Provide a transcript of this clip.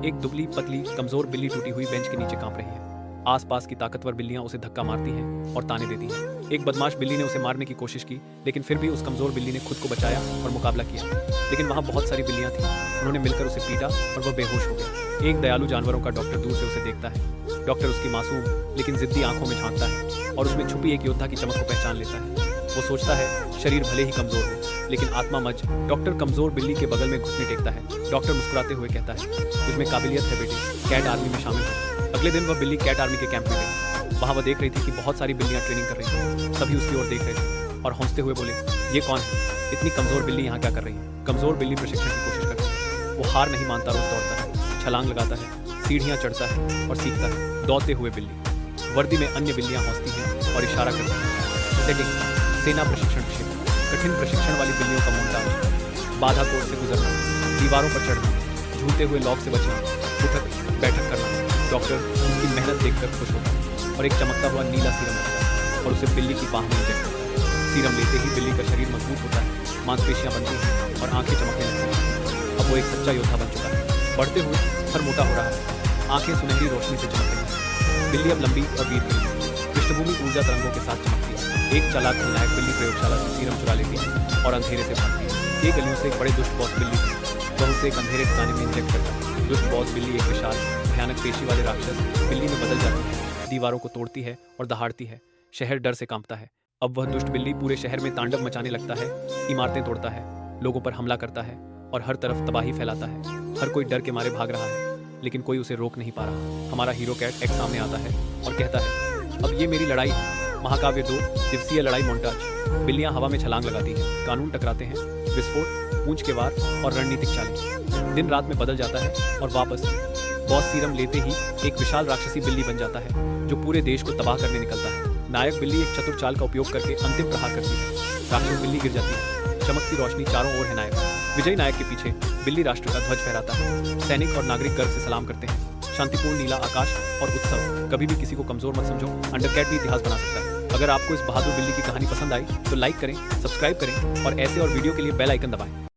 एक दुबली पतली कमजोर बिल्ली टूटी हुई बेंच के नीचे कांप रही है। आसपास की ताकतवर बिल्लियां उसे धक्का मारती हैं और ताने देती हैं। एक बदमाश बिल्ली ने उसे मारने की कोशिश की, लेकिन फिर भी उस कमजोर बिल्ली ने खुद को बचाया और मुकाबला किया। लेकिन वहां बहुत सारी बिल्लियां थीं। उन्होंने मिलकर उसे पीटा और वह बेहोश हो गया। एक दयालु जानवरों का डॉक्टर दूर से उसे देखता है। डॉक्टर उसकी मासूम लेकिन जिद्दी आंखों में झांकता है और उसमें छुपी एक योद्धा की चमक को पहचान लेता है। वो सोचता है शरीर भले ही कमजोर हो, लेकिन आत्मा मज। डॉक्टर कमजोर बिल्ली के बगल में घुटने टेकता है। डॉक्टर मुस्कुराते हुए कहता है, तुझमें काबिलियत है बेटी, कैट आर्मी में शामिल हो। अगले दिन वह बिल्ली कैट आर्मी के कैंप में गई। वहां वह देख रही थी कि बहुत सारी बिल्लियां ट्रेनिंग कर रही थी। सभी उसकी ओर देख रहे थे और हौंसते हुए बोले, ये कौन है? इतनी कमजोर बिल्ली यहाँ क्या कर रही है? कमजोर बिल्ली प्रशिक्षण की कोशिश करती है। वो हार नहीं मानता, रोज दौड़ता है, छलांग लगाता है, सीढ़ियाँ चढ़ता है और सीखता है। दौड़ते हुए बिल्ली वर्दी में अन्य बिल्लियां हौंसती हैं और इशारा करती हैं। सेटिंग सेना प्रशिक्षण क्षेत्र। कठिन प्रशिक्षण वाली बिल्लियों का मोन्टाज। बाधा कोड से गुजरना, दीवारों पर चढ़ना, झूलते हुए लॉक से बचना, उठक बैठक करना। डॉक्टर उसकी मेहनत देखकर खुश होता है और एक चमकता हुआ नीला सीरम रखता है और उसे बिल्ली की बाह में इंजेक्ट करता है। सीरम लेते ही बिल्ली का शरीर मजबूत होता है, मांसपेशियां बनती हैं और आंखें चमकने लगती हैं। अब वो एक सच्चा योद्धा बन चुका है। बढ़ते हुए सर मोटा हो रहा है, आंखें सुनहरी रोशनी से चमक रही हैं। बिल्ली अब लंबी और वीर है। पृष्ठभूमि ऊर्जा तरंगों के साथ चमकती है। एक चालाक खलनायक बिल्ली प्रयोगशाला से सीरम चुरा लेती है और अंधेरे से भागती है। ये गलियों से एक बड़े दुष्ट बॉस बिल्ली है। वह उसे एक अंधेरे ठिकाने में इंजेक्ट करता है। दुष्ट बॉस बिल्ली एक विशाल भयानक पेशी वाले राक्षस बिल्ली में बदल जाती है, दीवारों को तोड़ती है और दहाड़ती है। शहर डर से कांपता है। अब वह दुष्ट बिल्ली पूरे शहर में तांडव मचाने लगता है, इमारतें तोड़ता है, लोगों पर हमला करता है और हर तरफ तबाही फैलाता है। हर कोई डर के मारे भाग रहा है, लेकिन कोई उसे रोक नहीं पा रहा। हमारा हीरो कैट एक सामने आता है और कहता है, अब ये मेरी लड़ाई है। महाकाव्य 2 दिवसीय लड़ाई मोन्टाज। बिल्लियां हवा में छलांग लगाती हैं, कानून टकराते हैं, विस्फोट, पूंछ के वार और रणनीतिक चालें। दिन रात में बदल जाता है और वापस बॉस सीरम लेते ही एक विशाल राक्षसी बिल्ली बन जाता है जो पूरे देश को तबाह करने निकलता है। नायक बिल्ली एक चतुर चाल का उपयोग करके अंतिम प्रहार करती है। राक्षस बिल्ली गिर जाती है। चमकती रोशनी चारों ओर है। नायक विजयी नायक के पीछे बिल्ली राष्ट्र का ध्वज फहराता है। सैनिक और नागरिक गर्व से सलाम करते हैं। शांतिपूर्ण नीला आकाश और उत्सव। कभी भी किसी को कमजोर मत समझो, अंडरकैट भी इतिहास बना सकता है। अगर आपको इस बहादुर बिल्ली की कहानी पसंद आई तो लाइक करें, सब्सक्राइब करें और ऐसे और वीडियो के लिए बेल आइकन दबाएं।